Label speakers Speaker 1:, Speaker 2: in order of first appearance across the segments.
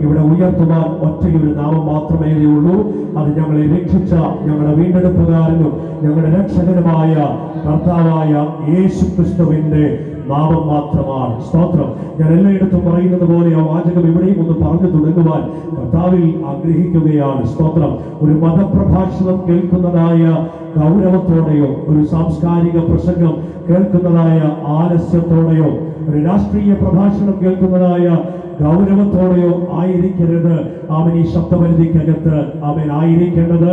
Speaker 1: ഇവിടെ ഉയർത്തുവാൻ ഒറ്റയൊരു നാമം മാത്രമേ ഉള്ളൂ. അത് ഞങ്ങളെ രക്ഷിച്ച ഞങ്ങളുടെ വീണ്ടെടുപ്പുകാരനും ഞങ്ങളുടെ രക്ഷകനുമായ കർത്താവായ യേശു ക്രിസ്തുവിന്റെ നാമം മാത്രമാണ്. സ്തോത്രം. ഞാൻ എല്ലായിടത്തും പറയുന്നത് പോലെ ആ വാചകം ഇവിടെയും ഒന്ന് പറഞ്ഞു തുടങ്ങുവാൻ കർത്താവിൽ ആഗ്രഹിക്കുകയാണ്. സ്തോത്രം. ഒരു മതപ്രഭാഷണം കേൾക്കുന്നതായ ഗൗരവത്തോടെയോ ഒരു സാംസ്കാരിക പ്രസംഗം കേൾക്കുന്നതായ ആലസ്യത്തോടെയോ ഒരു രാഷ്ട്രീയ പ്രഭാഷണം കേൾക്കുന്നതായ ഗൗരവത്തോടെയോ ആയിരിക്കരുത്. ആമൻ ഈ ശബ്ദപരിധിക്കകത്ത് ആമൻ ആയിരിക്കേണ്ടത്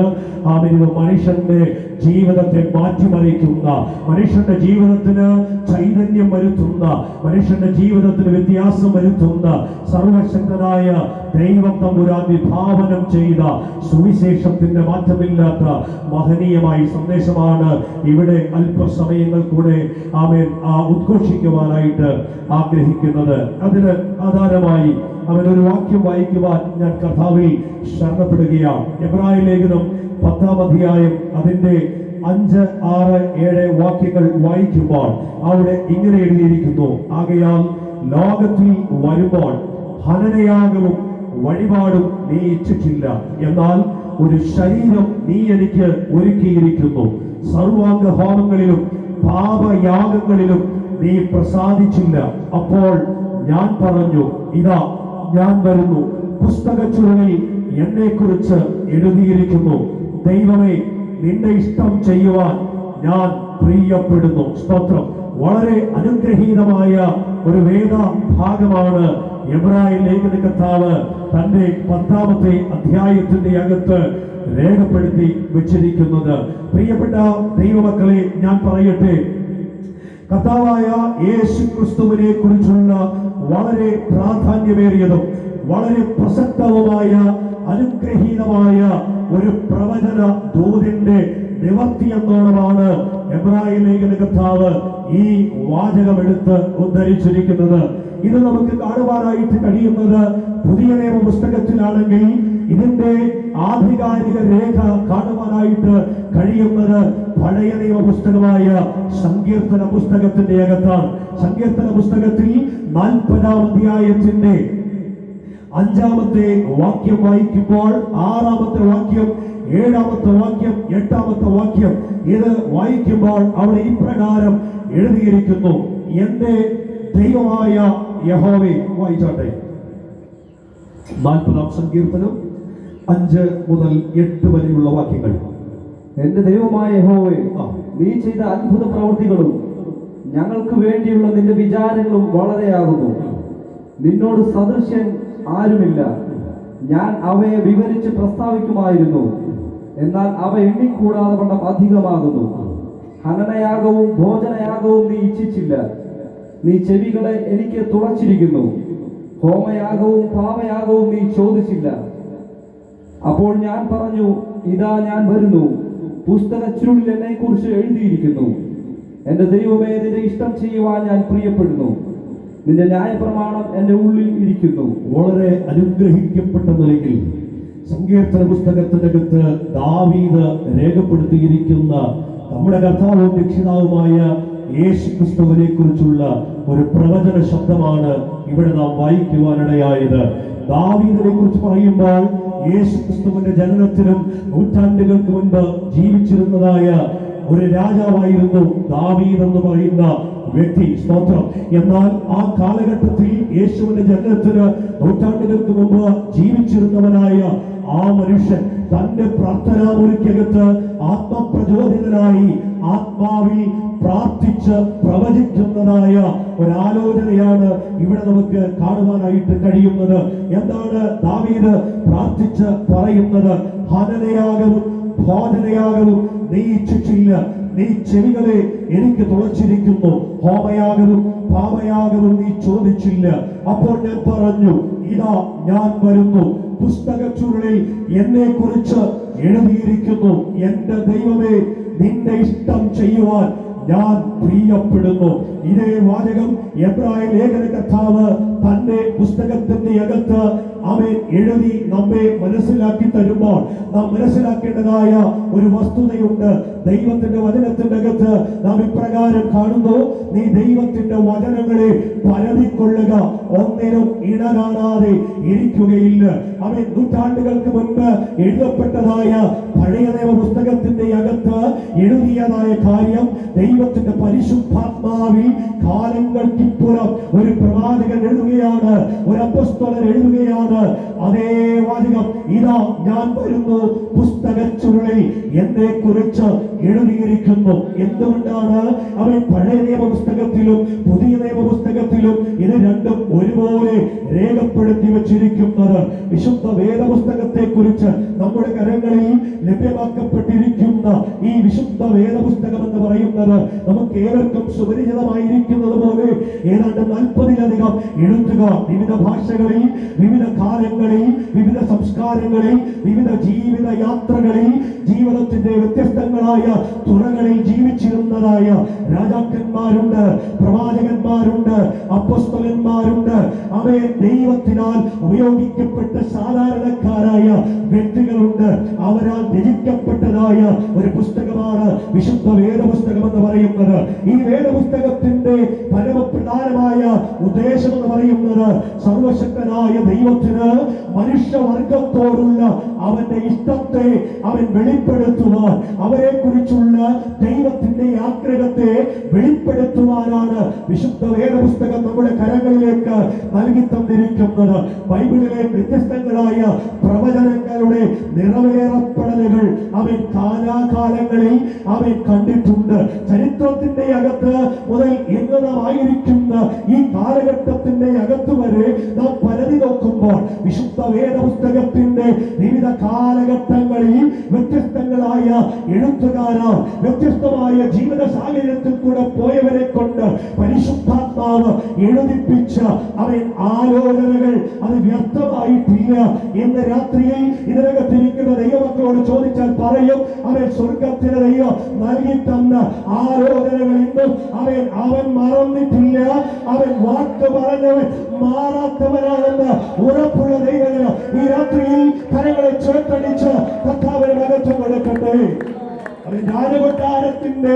Speaker 1: ആമൻ ഇത് മനുഷ്യന്റെ ജീവിതത്തെ മാറ്റിമറിക്കുന്ന, മനുഷ്യന്റെ ജീവിതത്തിന് ചൈതന്യം വരുത്തുന്ന, മനുഷ്യന്റെ ജീവിതത്തിന് വ്യത്യാസം വരുത്തുന്ന സർവശക്തനായ ദൈവം തമ്പുരാൻ വിഭാവനം ചെയ്ത സുവിശേഷത്തിന്റെ മാറ്റമില്ലാത്ത മഹനീയമായ സന്ദേശമാണ് ഇവിടെ അല്പസമയങ്ങൾ കൂടെ ആമേൻ ഉദ്ഘോഷിക്കുവാനായിട്ട് ആഗ്രഹിക്കുന്നത്. അതിന് ആധാരമായി അവനൊരു വാക്യം വായിക്കുവാൻ ഞാൻ കർത്താവിൽ ശരണപ്പെടുകയാണ്. എബ്രായ ലേഖനം 10-ാം അധ്യായം അതിന്റെ 5, 6, 7 വാക്യങ്ങൾ വായിക്കുമ്പോൾ അവിടെ ഇങ്ങനെ എഴുതിയിരിക്കുന്നു: ആകയാൽ ലോകത്തിൽ വരുമ്പോൾ ഹനനയാഗവും വഴിപാടും നീ ഇച്ഛിച്ചില്ല, എന്നാൽ ഒരു ശരീരം നീ എനിക്ക് ഒരുക്കിയിരിക്കുന്നു. സർവാംഗ ഹോമങ്ങളിലും പാപയാഗങ്ങളിലും നീ പ്രസാദിച്ചില്ല. അപ്പോൾ ഞാൻ പറഞ്ഞു, ഇതാ ഞാൻ വരുന്നു, പുസ്തകച്ചുരുളിൽ എന്നെ കുറിച്ച് എഴുതിയിരിക്കുന്നു. ദൈവമേ, നിന്റെ ഇഷ്ടം ചെയ്യുവാൻ ഞാൻ പ്രിയപ്പെടുന്നു. സ്തോത്രം. വളരെ അനുഗ്രഹീതമായ ഒരു വേദ ഭാഗമാണ് എബ്രായ ലേഖന കർത്താവ് തന്റെ 10-ാമത്തെ അധ്യായത്തിന്റെ അകത്ത് രേഖപ്പെടുത്തി വെച്ചിരിക്കുന്നത്. പ്രിയപ്പെട്ട ദൈവമക്കളെ, ഞാൻ പറയട്ടെ, കർത്താവായ യേശു ക്രിസ്തുവിനെ കുറിച്ചുള്ള വളരെ പ്രാധാന്യമേറിയതും വളരെ പ്രസക്തവുമായ അനുഗ്രഹീതമായ ഒരു പ്രവചന ദൂതിന്റെ നിവർത്തി എന്നോണമാണ് എബ്രായ ലേഖന കർത്താവ് ഈ വാചകമെടുത്ത് ഉദ്ധരിച്ചിരിക്കുന്നത്. ഇത് നമുക്ക് കാണുവാനായിട്ട് കഴിയുന്നത് പുതിയ നിയമ പുസ്തകത്തിലാണെങ്കിൽ ഇതിന്റെ ആധികാരിക രേഖ കാണുവാനായിട്ട് കഴിയുന്നത് പഴയ നിയമ പുസ്തകമായ സങ്കീർത്തന പുസ്തകത്തിന്റെ അകത്താണ്. സങ്കീർത്തന പുസ്തകത്തിൽ 40-ാം അധ്യായത്തിന്റെ 5-ാമത്തെ വാക്യം വായിക്കുമ്പോൾ 6-ാമത്തെ വാക്യം, 7-ാമത്തെ വാക്യം, 8-ാമത്തെ വാക്യം ഇത് വായിക്കുമ്പോൾ അവിടെ ഇപ്രകാരം എഴുതിയിരിക്കുന്നു: എന്റെ ദൈവമായ യഹോവേ. വായിച്ചാട്ടെ. 40-ാം സങ്കീർത്തനം 5 മുതൽ 8 വരെയുള്ള വാക്യങ്ങൾ.
Speaker 2: എന്റെ ദൈവമായ യഹോവേ, നീ ചെയ്ത അത്ഭുത പ്രവൃത്തികളും ഞങ്ങൾക്ക് വേണ്ടിയുള്ള നിന്റെ വിചാരങ്ങളും വളരെയാകുന്നു. നിന്നോട് സദൃശ്യൻ ആരുമില്ല. ഞാൻ അവയെ വിവരിച്ച് പ്രസ്താവിക്കുമായിരുന്നു, എന്നാൽ അവ എണ്ണിക്കൂടാതെ വണ്ണം അധികമാകുന്നു. ഹനനയാഗവും ഭോജനയാഗവും നീ ഇച്ഛിച്ചില്ല. നീ ചെവികളെ എനിക്ക് തുളച്ചിരിക്കുന്നു. ഹോമയാഗവും പാപയാഗവും നീ ചോദിച്ചില്ല. അപ്പോൾ ഞാൻ പറഞ്ഞു, ഇതാ ഞാൻ വരുന്നു, പുസ്തകച്ചുരുളിൽ എന്നെ കുറിച്ച് എഴുതിയിരിക്കുന്നു. എന്റെ ദൈവമേ, നിന്റെ ഇഷ്ടം ചെയ്യുവാൻ ഞാൻ പ്രിയപ്പെടുന്നു. നിന്റെ ന്യായപ്രമാണം എന്റെ ഉള്ളിൽ ഇരിക്കുന്നു.
Speaker 1: വളരെ അനുഗ്രഹിക്കപ്പെട്ട നിലയിൽ സങ്കീർത്തന പുസ്തകത്തിനകത്ത് ദാവീദ് രേഖപ്പെടുത്തിയിരിക്കുന്ന നമ്മുടെ കർത്താവും രക്ഷിതാവുമായ യേശു ക്രിസ്തുവിനെ കുറിച്ചുള്ള ഒരു പ്രവചന ശബ്ദമാണ് ഇവിടെ നാം വായിക്കുവാനിടയായത്. ദാവീദിനെ കുറിച്ച് പറയുമ്പോൾ യേശു ക്രിസ്തുവിന്റെ ജനനത്തിനും നൂറ്റാണ്ടുകൾക്ക് മുൻപ് ജീവിച്ചിരുന്നതായ ഒരു രാജാവായിരുന്നു ദാവീദ് എന്ന് പറയുന്ന വ്യക്തി. സ്തോത്രം. എന്നാൽ ആ കാലഘട്ടത്തിൽ യേശുവിന്റെ ജനനത്തിന് നൂറ്റാണ്ടുകൾക്ക് മുമ്പ് ജീവിച്ചിരുന്നവനായ ആ മനുഷ്യൻ തന്റെ പ്രാർത്ഥനാ മുറിക്കകത്ത് ആത്മപ്രചോദിതനായി ആത്മാവിൽ പ്രാർത്ഥിച്ച് പ്രവചിക്കുന്നതായ ഒരാലോചനയാണ് ഇവിടെ നമുക്ക് കാണുവാനായിട്ട് കഴിയുന്നത്. എന്താണ് ദാവീദ് പ്രാർത്ഥിച്ച് പറയുന്നത്? ഹനനയാഗവും ഭോജനയാഗവും നീ ഇച്ഛിച്ചില്ല. നീ ചെവികളെ എനിക്ക് തുളച്ചിരിക്കുന്നു. ഹോമയാഗവും പാപയാഗവും നീ ചോദിച്ചില്ല. അപ്പോൾ ഞാൻ പറഞ്ഞു, ഇതാ ഞാൻ വരുന്നു, പുസ്തകച്ചുരുളിൽ എന്നെ കുറിച്ച് എഴുതിയിരിക്കുന്നു. എന്റെ ദൈവമേ, നിന്റെ ഇഷ്ടം ചെയ്യുവാൻ
Speaker 3: ഞാൻ പ്രിയപ്പെടുന്നു. ഇതേ വാചകം എബ്രായ ലേഖന കർത്താവ് തന്റെ പുസ്തകത്തിന്റെ അകത്ത് അവൻ എഴുതി നമ്മെ മനസ്സിലാക്കി തരുമ്പോൾ നാം മനസ്സിലാക്കേണ്ടതായ ഒരു വസ്തുതയുണ്ട്. ദൈവത്തിന്റെ വചനത്തിന്റെ അകത്ത് നാം ഇപ്രകാരം കാണുന്നു: നീ ദൈവത്തിന്റെ വചനങ്ങളെ പരതിക്കൊള്ളുക, ഒന്നിനും ഇട കാണാതെ ഇരിക്കുകയില്ല. അവൻ നൂറ്റാണ്ടുകൾക്ക് മുൻപ് എഴുതപ്പെട്ടതായ പഴയ നിയമ പുസ്തകത്തിന്റെ അകത്ത് എഴുതിയതായ കാര്യം ദൈവത്തിന്റെ പരിശുദ്ധാത്മാവിൽ കാലങ്ങൾക്കിപ്പുറം ഒരു പ്രവാചകൻ എഴുതുകയാണ്, ഒരു അപ്പോസ്തലൻ എഴുതുകയാണ്. അതേ വാചകം ഇതാ ഞാൻ വരുന്നു, പുസ്തക ചുരുളിൽ എന്നെ കുറിച്ച് എഴുതിയിരിക്കുന്നു. എന്തുകൊണ്ടാണ് അവൻ പഴയ നിയമ പുസ്തകത്തിലും പുതിയ നിയമ പുസ്തകത്തിലും ഇത് രണ്ടും ഒരുപോലെ രേഖപ്പെടുത്തി വച്ചിരിക്കുന്നത്? വിശുദ്ധ വേദപുസ്തകത്തെ കുറിച്ച് നമ്മുടെ കരങ്ങളിൽ ലഭ്യമാക്കപ്പെട്ടിരിക്കുന്ന ഈ വിശുദ്ധ വേദപുസ്തകം എന്ന് പറയുന്നത് നമുക്ക് ഏവർക്കും സുപരിചിതമായിരിക്കുന്നത് പോലെ ഏതാണ്ട് 40-ലധികം എഴുത്തുകാർ വിവിധ ഭാഷകളിൽ, വിവിധ കാലങ്ങളിൽ, വിവിധ സംസ്കാരങ്ങളിൽ, വിവിധ ജീവിത യാത്രകളിൽ, ജീവിതത്തിന്റെ വ്യത്യസ്തങ്ങളായ തുറകളിൽ ജീവിച്ചിരുന്നതായ രാജാക്കന്മാരുണ്ട്, പ്രവാചകന്മാരുണ്ട്, അപ്പോസ്തലന്മാരുണ്ട്. അവയെ ദൈവത്തിനാൽ ഉപയോഗിക്കപ്പെട്ട സാധാരണക്കാരായ വ്യക്തികളുണ്ട്. അവരാൽ രചിക്കപ്പെട്ടതായ ഒരു പുസ്തകമാണ് വിശുദ്ധ വേദപുസ്തകം എന്ന് പറയുന്നത്. ഈ വേദപുസ്തകത്തിന്റെ പരമപ്രധാനമായ ഉദ്ദേശം എന്ന് പറയുന്നത് സർവശക്തനായ ദൈവത്തിന് മനുഷ്യവർഗത്തോടുള്ള അവന്റെ ഇഷ്ടത്തെ അവൻ വെളിപ്പെടുത്തുവാൻ, അവരെ കുറിച്ചുള്ള ദൈവത്തിന്റെ ആഗ്രഹത്തെ വെളിപ്പെടുത്തുവാനാണ് വിശുദ്ധ വേദപുസ്തകം നമ്മുടെ കരങ്ങളിലേക്ക് നൽകി തന്നിരിക്കുന്നത്. ബൈബിളിലെ വ്യത്യസ്തങ്ങളായ പ്രവചനങ്ങളുടെ നിറവേറപ്പെടലുകൾ അവൻ കാലാകാലങ്ങളിൽ അവൻ കണ്ടിട്ടുണ്ട്. ചരിത്രത്തിന്റെ അകത്ത് മുതൽ ഇന്ന് നാം ആയിരിക്കുന്ന ഈ കാലഘട്ടത്തിന്റെ അകത്ത് വരെ നാം പരതി നോക്കുമ്പോൾ വിശുദ്ധ വേദപുസ്തകത്തിന്റെ വിവിധ കാലഘട്ടങ്ങളിൽ വ്യത്യസ്തങ്ങളായ എഴുത്തുകാരോ വ്യത്യസ്തമായ ജീവിത സാഹചര്യത്തിൽ കൂടെ പോയവരെ കൊണ്ട് പരിശുദ്ധാത്മാവ് എഴുതിപ്പിച്ച അവൻ ആലോചനകൾ അത് വ്യക്തമായിട്ടില്ല എന്ന് രാത്രിയിൽ ഇതിനകത്തിരിക്കുന്ന ദൈവമക്കളോട് ചോദിച്ചാൽ പറയും. അവൻ സ്വർഗത്തിലെ ദൈവം നൽകി തന്ന ആലോചനകൾ ഇന്നും അവൻ മറന്നിട്ടില്ല. അവൻ വാക്ക് പറഞ്ഞവൻ മാറാത്തവനാണെന്ന് ഉറപ്പുള്ള ദൈവത്തിന് ഈ രാത്രിയിൽ കരങ്ങളെ ചേർത്തടിച്ച് കർത്താവിന് മഹത്വം കൊടുക്കട്ടെ. രാജകൊട്ടാരത്തിന്റെ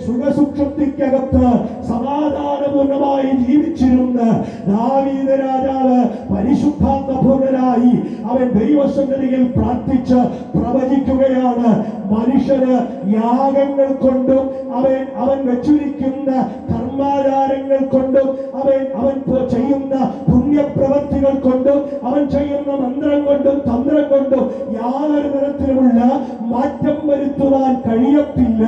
Speaker 3: സുഖസുക്ഷത്തിക്കകത്ത് സമാധാനപൂർണമായി ജീവിച്ചിരുന്ന ദാവീദ് രാജാവ് പരിശുദ്ധാത്മപൂർണനായി അവൻ ദൈവസന്നിധിയിൽ പ്രാർത്ഥിച്ച് പ്രവചിക്കുകയാണ്. മനുഷ്യന് യാഗങ്ങൾ കൊണ്ടും അവൻ വെച്ചിരിക്കുന്ന കർമാചാരങ്ങൾ കൊണ്ടും അവൻ ചെയ്യുന്ന പുണ്യപ്രവർത്തികൾ കൊണ്ടും അവൻ ചെയ്യുന്ന മന്ത്രം കൊണ്ടും തന്ത്രം കൊണ്ടും യാതൊരു തരത്തിലുമുള്ള മാറ്റം വരുത്തുവാൻ കഴിയത്തില്ല.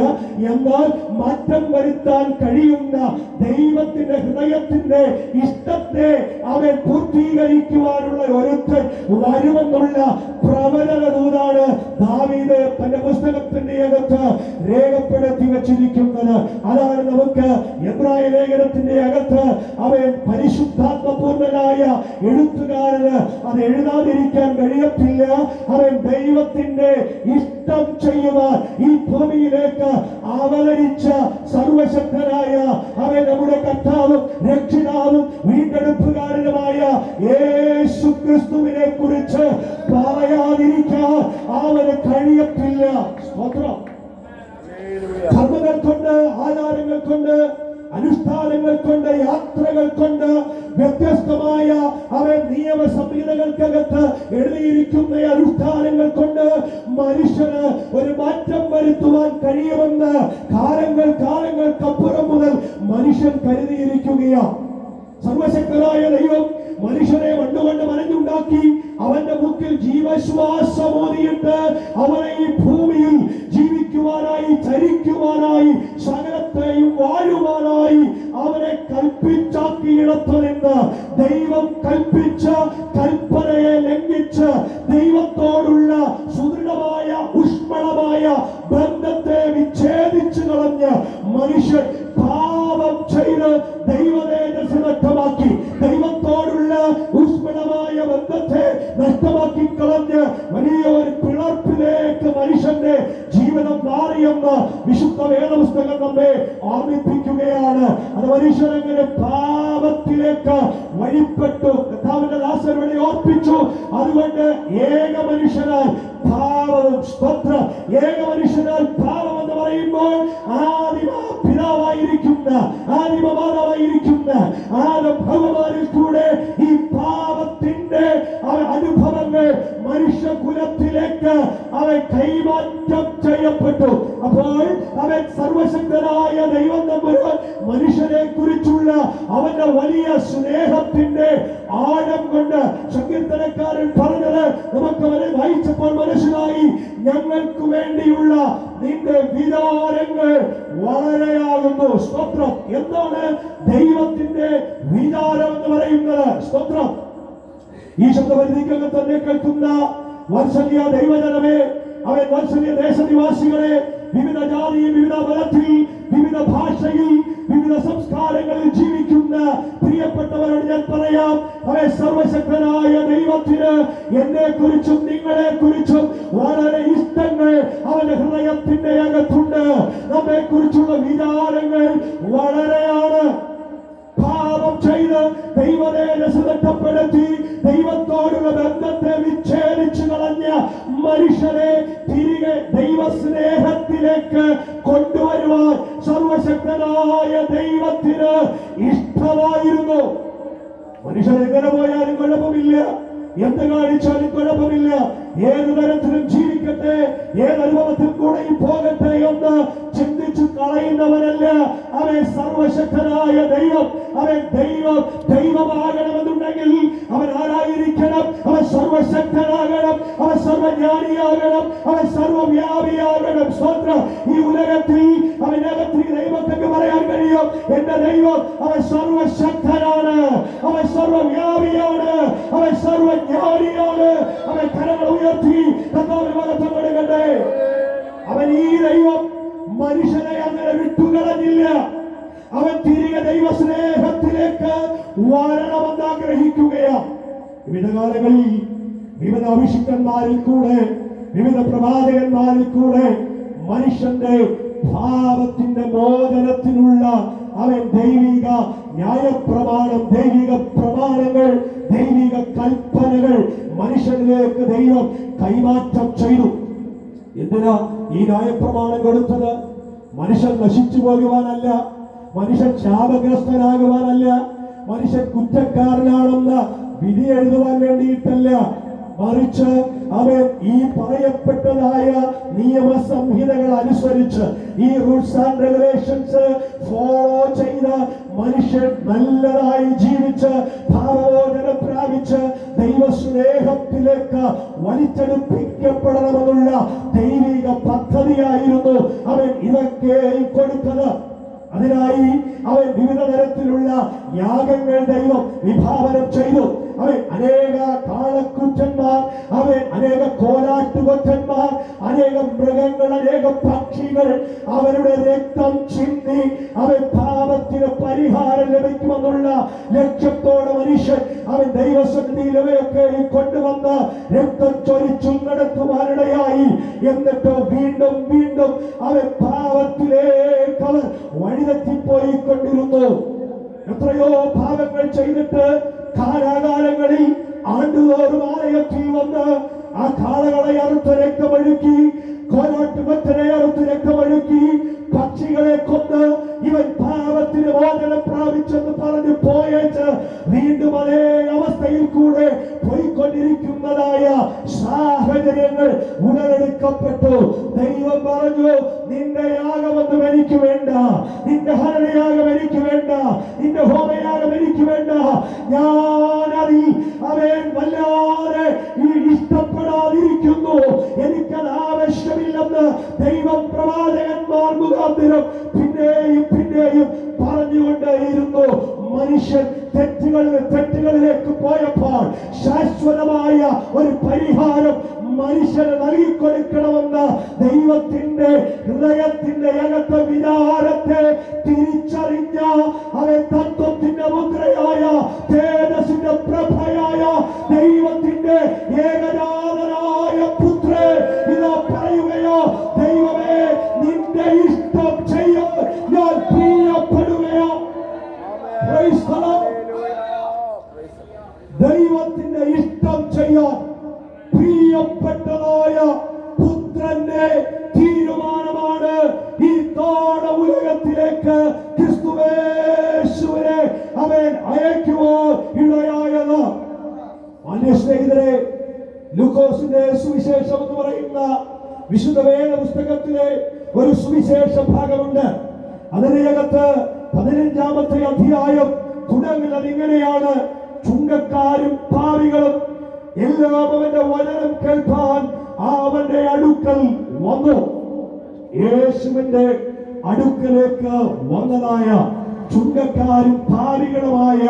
Speaker 3: എന്നാൽ മാറ്റം വരുത്താൻ കഴിയുന്ന ദൈവത്തിന്റെ ഹൃദയത്തിന്റെ ഇഷ്ടത്തെ അവൻ പൂർത്തീകരിക്കുവാനുള്ള ഒരുത്തൻ വരുമെന്നുള്ള പ്രവചന ദൂതാണ് ദാവീദ് തന്റെ പുസ്തകത്തിന്റെ അകത്ത് രേഖപ്പെടുത്തി വച്ചിരിക്കുന്നത്. അതാണ് നമുക്ക് എബ്രായ ലേഖനത്തിന്റെ അകത്ത് അവൻ പരിശുദ്ധാത്മപൂർണനായ എഴുത്തുകാരന് അത് എഴുതാതിരിക്കാൻ കഴിയത്തില്ല. അവൻ ദൈവത്തിന്റെ ഇഷ്ടം ചെയ്യുവാൻ ഈ ഭൂമിയിലേക്ക് അവതരിച്ച സർവശക്തനായ അവൻ നമ്മുടെ കർത്താവും രക്ഷിതാവും വീണ്ടെടുപ്പുകാരനുമായ യേശു ക്രിസ്തുവിനെ കുറിച്ച് പറയാതിരിക്കാൻ അവന് കഴിയത്തില്ല. സ്തോത്രം. കർമ്മങ്ങൾ കൊണ്ട്, ആചാരങ്ങൾ കൊണ്ട്, അനുഷ്ഠാനങ്ങൾ കൊണ്ട്, യാത്രകൾ കൊണ്ട്, വ്യത്യസ്തമായ അവൻ നിയമ സംഹിതകൾക്കകത്ത് എഴുതിയിരിക്കുന്ന അനുഷ്ഠാനങ്ങൾ കൊണ്ട് മനുഷ്യന് ഒരു മാറ്റം വരുത്തുവാൻ കഴിയുമെന്ന് കാലങ്ങൾക്കപ്പുറം മുതൽ മനുഷ്യൻ കരുതിയിരിക്കുകയാണ്. സർവശക്തനായ ദൈവം മനുഷ്യനെ മണ്ണുകൊണ്ട് മനഞ്ഞുണ്ടാക്കി അവന്റെ മുക്കിൽ ജീവശ്വാസമോദിയിട്ട് അവനെ ഈ ഭൂമിയിൽ ജീവിക്കുവാനായി, ചരിക്കുവാനായി, സകലത്തെയും വാഴുവാനായി അവനെ കൽപ്പിച്ചാക്കിയിടത്തുനിന്ന് ദൈവം കൽപ്പിച്ച കൽപ്പനയെ ലംഘിച്ച് ദൈവത്തോടുള്ള സുദൃഢമായ ഊഷ്മളമായ ബന്ധത്തെ വിച്ഛേദിച്ചു കളഞ്ഞ് മനുഷ്യൻ പാപം ചെയ്ത് ദൈവതേജസ് നഷ്ടമാക്കി, ദൈവത്തോടുള്ള ഊഷ്മളമായ ബന്ധത്തെ നഷ്ടമാക്കി കളഞ്ഞ് വലിയൊരു പിളർപ്പിലേക്ക് മനുഷ്യന്റെ ജീവിതം മാറിയെന്ന് വിശുദ്ധ വേദപുസ്തകം നമ്മെ ഓർമ്മിപ്പിക്കുകയാണ്. അത് മനുഷ്യരങ്ങനെ പാപത്തിലേക്ക് വഴിപ്പെട്ടു. കർത്താവിന്റെ ദാസരുടെ ഓർപ്പിച്ചു. അതുകൊണ്ട് ഏക മനുഷ്യനാൽ പാപവും സ്തോത്രം. ഏക മനുഷ്യനാൽ പാപം എന്ന് പറയുമ്പോൾ ആദിമ പിതാവായിരിക്കുന്ന ആദിമ മാതാവായിരിക്കുന്ന ആദം ഭഗവാനിൽ കൂടെ ഈ പാപത്തിന്റെ അനുഭവങ്ങൾ മനുഷ്യകുലത്തിലേക്ക് അവൻ കൈമാറ്റം ചെയ്യപ്പെട്ടു. അപ്പോൾ അവൻ സർവശക്തനായ ദൈവം തമ്പുരാൻ മനുഷ്യനെ കുറിച്ചുള്ള അവന്റെ വലിയ സ്നേഹത്തിന്റെ ആഴം കൊണ്ട് സങ്കീർത്തനക്കാരൻ പറഞ്ഞത് നമുക്ക് അവരെ വായിച്ചപ്പോൾ മനസ്സിലായി. ഞങ്ങൾക്ക് വേണ്ടിയുള്ള നിന്റെ വിചാരങ്ങൾ വളരെയാകുന്നു. സ്തോത്രം. എന്താണ് ദൈവത്തിന്റെ വിചാരം എന്ന് പറയുന്നത്? സ്തോത്രം. ഈ ശബ്ദപരിധിക്കകത്ത് തന്നെ കേൾക്കുന്ന വാത്സല്യ ദൈവജനമേ, അവൻ വാത്സല്യ ദേശനിവാസികളെ, വിവിധ ജാതി, വിവിധ മതത്തിൽ, വിവിധ ഭാഷയിൽ, വിവിധ സംസ്കാരങ്ങളിൽ ജീവിക്കുന്ന പ്രിയപ്പെട്ടവരോട് ഞാൻ പറയാം, അവൻ സർവശക്തനായ ദൈവത്തിന് എന്നെ കുറിച്ചും നിങ്ങളെ കുറിച്ചും വളരെ ഇഷ്ടങ്ങൾ അവന്റെ ഹൃദയത്തിന്റെ അകത്തുണ്ട്. നമ്മെ കുറിച്ചുള്ള വിചാരങ്ങൾ വളരെയാണ്. പാപം ചെയ്ത് ദൈവതേജസ്സ് നഷ്ടപ്പെടുത്തി ദൈവത്തോടുള്ള ബന്ധത്തെ വിച്ഛേദിച്ചു കളഞ്ഞ മനുഷ്യനെ തിരികെ ദൈവസ്നേഹത്തിലേക്ക് കൊണ്ടുവരുവാൻ സർവശക്തനായ ദൈവത്തിന് ഇഷ്ടമായിരുന്നു. മനുഷ്യൻ എങ്ങനെ പോയാലും കുഴപ്പമില്ല, എന്ത് കാണിച്ചാലും കുഴപ്പമില്ല, ഏതു തരത്തിലും ജീവിക്കട്ടെ, ഏതനുഭവത്തിൽ കൂടെയും പോകട്ടെ എന്ന് ചിന്തിച്ചു കളയുന്നവനല്ല അവൻ സർവശക്തനായ ദൈവം. അവൻ ദൈവമാകണമെന്നുണ്ടെങ്കിൽ അവൻ ആരായിരിക്കണം? അവൻ സർവശക്തനാകണം, അവൻ സർവജ്ഞാനിയാകണം, അവൻ സർവവ്യാപിയാകണം. സ്തോത്രം. ഈ ഉലകത്തിൽ അവനകത്തിൽ ദൈവത്തിന് പറയാൻ കഴിയും, എന്റെ ദൈവം അവൻ സർവശക്തനാണ്, അവൻ സർവവ്യാപിയാണ്, അവൻ സർവജ്ഞാനിയാണ്. അവൻ കരങ്ങൾ ഉയർത്തി കൊടുക്കട്ടെ. അവൻ ഈ ദൈവം മനുഷ്യനെ അങ്ങനെ വിട്ടുകളഞ്ഞില്ല. അവൻ തിരികെ ദൈവസ്നേഹത്തിലേക്ക് വരണമെന്ന് ആഗ്രഹിക്കുകയാണ്. വിവിധ കാലങ്ങളിൽ വിവിധ അഭിഷിക്തന്മാരിൽ കൂടെ, വിവിധ പ്രവാചകന്മാരിൽ കൂടെ മനുഷ്യന്റെ പാപത്തിന്റെ മോചനത്തിനുള്ള അവൻ ദൈവിക ന്യായപ്രമാണം, ദൈവിക പ്രമാണങ്ങൾ, ദൈവിക കൽപ്പനകൾ മനുഷ്യനിലേക്ക് ദൈവം കൈമാറ്റം ചെയ്തു. എന്തിനാ ഈ ന്യായപ്രമാണം കൊടുത്തത്? മനുഷ്യൻ നശിച്ചു പോകുവാനല്ല, മനുഷ്യൻ ശാപഗ്രസ്തനാകുവാനല്ല, മനുഷ്യൻ കുറ്റക്കാരനാണെന്ന് വിധി എഴുതുവാൻ വേണ്ടിയിട്ടല്ല, മറിച്ച് അവൻ ഈ പറയപ്പെട്ടതായ നിയമസംഹിതകൾ അനുസരിച്ച്, ഈ റൂൾസ് ആൻഡ് റെഗുലേഷൻസ് ഫോളോ ചെയ്ത മനുഷ്യൻ നല്ലതായി ജീവിച്ച് ഭാവോദനം പ്രാപിച്ച് ദൈവസ്നേഹത്തിലേക്ക് വലിച്ചെടുപ്പിക്കപ്പെടണമെന്നുള്ള ദൈവിക പദ്ധതിയായിരുന്നു അവൻ ഇതൊക്കെയും കൊടുത്തത്. അതിനായി അവൻ വിവിധ തരത്തിലുള്ള യാഗങ്ങൾ ദൈവം വിഭാവനം ചെയ്തു. അവൻ അനേക കാളക്കുറ്റന്മാർ, അവൻ അനേക കോലാട്ടുകൊറ്റന്മാർ, അനേകം മൃഗങ്ങൾ, അനേക പക്ഷികൾ അവരുടെ രക്തം ചിന്തി അവൻ പാപത്തിന് പരിഹാരം ലഭിക്കുമെന്നുള്ള ലക്ഷ്യത്തോടെ മനുഷ്യൻ അവൻ ദൈവസന്നിധിയിൽ അവയൊക്കെ കൊണ്ടുവന്ന് രക്തം ചൊരിച്ചു നടത്തുവാനിടയായി. എന്നിട്ട് വീണ്ടും വീണ്ടും അവൻ പാപത്തിലേക്ക് അവർ വഴിതെറ്റിപ്പോയിക്കൊണ്ടിരുന്നു. എത്രയോ പാപങ്ങൾ ചെയ്തിട്ട് കാലാകാലങ്ങളിൽ ആണ്ടുതോറും ആലയത്തിൽ വന്ന് ആ കാളകളെ അറുത്ത് രക്തമൊഴുക്കി, കോലാട്ടുകൊറ്റനെ അറുത്ത് രക്തമൊഴുക്കി, പക്ഷികളെ കൊന്ന് ഇവൻ പാപത്തിന് മോചനം പ്രാപിച്ചെന്ന് പറഞ്ഞു പോയേച്ച് വീണ്ടും അതേ അവസ്ഥയിൽ കൂടെ പോയിക്കൊണ്ടിരിക്കുന്നതായ സാഹചര്യങ്ങൾ ഉടലെടുക്കപ്പെട്ടു. ദൈവം പറഞ്ഞു, നിന്റെ യാഗമൊന്നും എനിക്ക് വേണ്ട, നിന്റെ ഹരണയാഗം എനിക്ക് വേണ്ട, നിന്റെ ഹോമയാഗം എനിക്ക് വേണ്ട, ഞാനതിൽ അവൻ വല്ലാതെ ഇഷ്ടപ്പെടാതിരിക്കുന്നു, എനിക്കത് ആവശ്യമില്ലെന്ന് ദൈവം പ്രവാചകന്മാർ മുഖാന്തരം പിന്നെയും പിന്നെയും പറഞ്ഞുകൊണ്ടേയിരുന്നു. മനുഷ്യൻ തെറ്റുകളിലേക്ക് പോയപ്പോൾ ശാശ്വതമായ ഒരു പരിഹാരം മനുഷ്യന് നൽകിക്കൊടുക്കണമെന്ന് ദൈവത്തിന്റെ ഹൃദയത്തിന്റെ അകത്ത വിചാരത്തെ തിരിച്ചറിഞ്ഞ അവൻ തത്വത്തിന്റെ മുദ്രയായ തേജസ്സിന്റെ പ്രഭയായ ദൈവത്തിന്റെ ഏകജാതനായ പുത്രൻ ഇതാ പറയുകയോ, ദൈവമേ നിന്റെ ചെയ്യാൻ പ്രിയപ്പെട്ടതായ പുത്രന്റെ തീരുമാനമാണ് ഈ താണ ഉലകത്തിലേക്ക് ക്രിസ്തുവേശുവിനെ അവൻ അയക്കുവാൻ ഇടയായത്. മാന്യ സ്നേഹിതരെ, ലൂക്കോസിന്റെ സുവിശേഷം എന്ന് പറയുന്ന വിശുദ്ധ വേദ പുസ്തകത്തിലെ ഒരു സുവിശേഷ ഭാഗമുണ്ട്. അതിനകത്ത് 15-ാമത്തെ അധ്യായം തുടങ്ങുന്നത് ഇങ്ങനെയാണ്: ചുങ്കക്കാരും പാപികളും എല്ലാം അവന്റെ വചനം കേൾപ്പാൻ അവന്റെ അടുക്കൽ വന്നു. യേശുവിന്റെ അടുക്കലേക്ക് വന്നതായ ചുങ്കക്കാരും പാപികളുമായ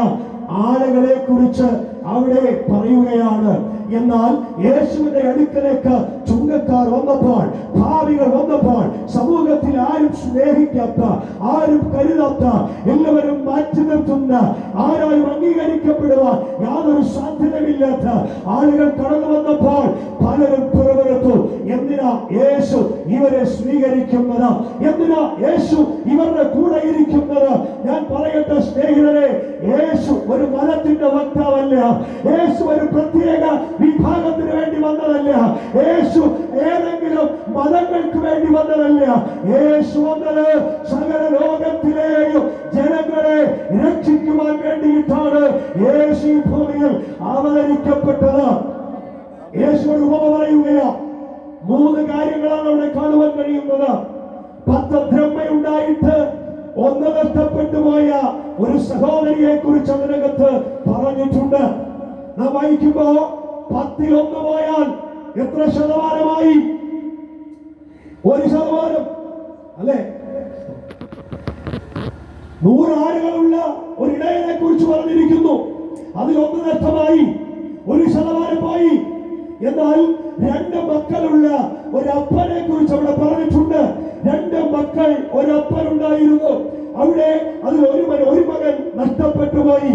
Speaker 3: ആളുകളെ കുറിച്ച് അവിടെ പറയുകയാണ്. എന്നാൽ യേശുവിന്റെ അടുക്കലേക്ക് ചുങ്കക്കാർ വന്നപ്പോൾ, പാപികൾ വന്നപ്പോൾ, സമൂഹത്തിൽ ആരും സ്നേഹിക്കാത്ത, ആരും കരുതാത്ത, എല്ലാവരും മാറ്റി നിർത്തുന്ന, ആരായും അംഗീകരിക്കപ്പെടുവാൻ യാതൊരു സാധ്യതയില്ലാത്ത ആളുകൾ കടന്നു വന്നപ്പോൾ പലരും പിറവെടുത്തു. എന്തിനാ യേശു ഇവരെ സ്വീകരിക്കുന്നത്? എന്തിനാ യേശു ഇവരുടെ കൂടെ ഇരിക്കുന്നത്? ഞാൻ പറയട്ടെ സ്നേഹിതരെ, യേശു ഒരു മതത്തിന്റെ വക്താവല്ല. യേശു ഒരു പ്രത്യേക വിഭാഗത്തിന് വേണ്ടി വന്നതല്ല. യേശു ഏതെങ്കിലും മതങ്ങൾക്ക് വേണ്ടി വന്നതല്ല. യേശു വന്നത് സകല ലോകത്തിലെയും ജനങ്ങളെ രക്ഷിക്കുവാൻ വേണ്ടിയിട്ടാണ് യേശു ഈ ഭൂമിയിൽ അവതരിക്കപ്പെട്ടത്. യേശു ഒരു ഉപമ പറയുകയാണ്. 3 കാര്യങ്ങളാണ് അവിടെ കാണുവാൻ കഴിയുന്നത്. 10 ദ്രഹ്മയുണ്ടായിട്ട് 1 നഷ്ടപ്പെട്ടു പോയ ഒരു സഹോദരിയെ കുറിച്ച് അതിനകത്ത് പറഞ്ഞിട്ടുണ്ട്. നാം വായിക്കുമ്പോ 10-ൽ 1 പോയാൽ എത്ര ശതമാനമായി? 1% അല്ലെ? 100 ആടുകളുള്ള ഒരു ഇടയനെ കുറിച്ച് പറഞ്ഞിരിക്കുന്നു. അതിൽ 1 നഷ്ടമായി, 1% പോയി. എന്നാൽ 2 മക്കളുള്ള ഒരപ്പനെ കുറിച്ച് അവിടെ പറഞ്ഞിട്ടുണ്ട്. 2 മക്കൾ ഒരപ്പനുണ്ടായിരുന്നു. അവിടെ അതിൽ ഒരു മകൻ നഷ്ടപ്പെട്ടു പോയി.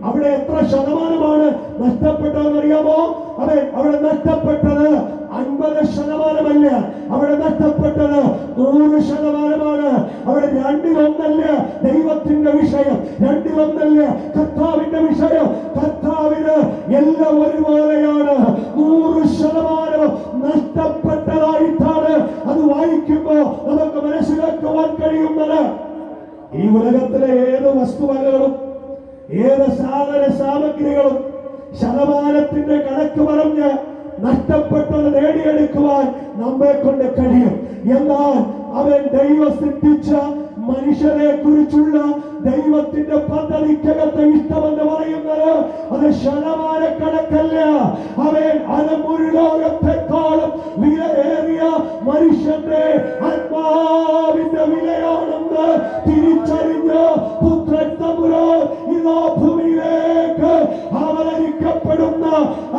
Speaker 3: അവിടെ എത്ര ശതമാനമാണ് നഷ്ടപ്പെട്ടതെന്ന് അറിയാമോ? അവിടെ നഷ്ടപ്പെട്ടത് 50%. അവിടെ നഷ്ടപ്പെട്ടത് 100%. അവിടെ 2-1 ദൈവത്തിന്റെ വിഷയം, 2-1 കർത്താവിന്റെ വിഷയം. കർത്താവിന് എല്ലാം ഒരുപോലെയാണ്. 100% നഷ്ടപ്പെട്ടതായിട്ടാണ് അത് വായിക്കുമ്പോ നമുക്ക് മനസ്സിലാക്കുവാൻ കഴിയുന്നത്. ഈ ഉലകത്തിലെ ഏത് വസ്തുവകകളും ഏത് സാധന സാമഗ്രികളും ശതമാനത്തിന്റെ കണക്ക് പറഞ്ഞ് നഷ്ടപ്പെട്ടത് നേടിയെടുക്കുവാൻ നമ്മെ കൊണ്ട് കഴിയും. എന്നാൽ അവൻ ദൈവം സൃഷ്ടിച്ച മനുഷ്യരെ കുറിച്ചുള്ള ദൈവത്തിന്റെ പദ്ധതിക്കകത്ത് ഇഷ്ടമെന്ന് പറയുന്നത് അത് ശതമാനക്കണക്കല്ല. അവൻ അത് മുഴുലോകത്തെക്കാളും വിലയേറിയ മനുഷ്യന്റെ ആത്മാവിന്റെ വിലയാണെന്ന് തിരിച്ചറിഞ്ഞ് പുത്രൻ തമ്പുരാൻ ഇതാ ഭൂമിയിലേക്ക് അവതരിക്കപ്പെടുന്ന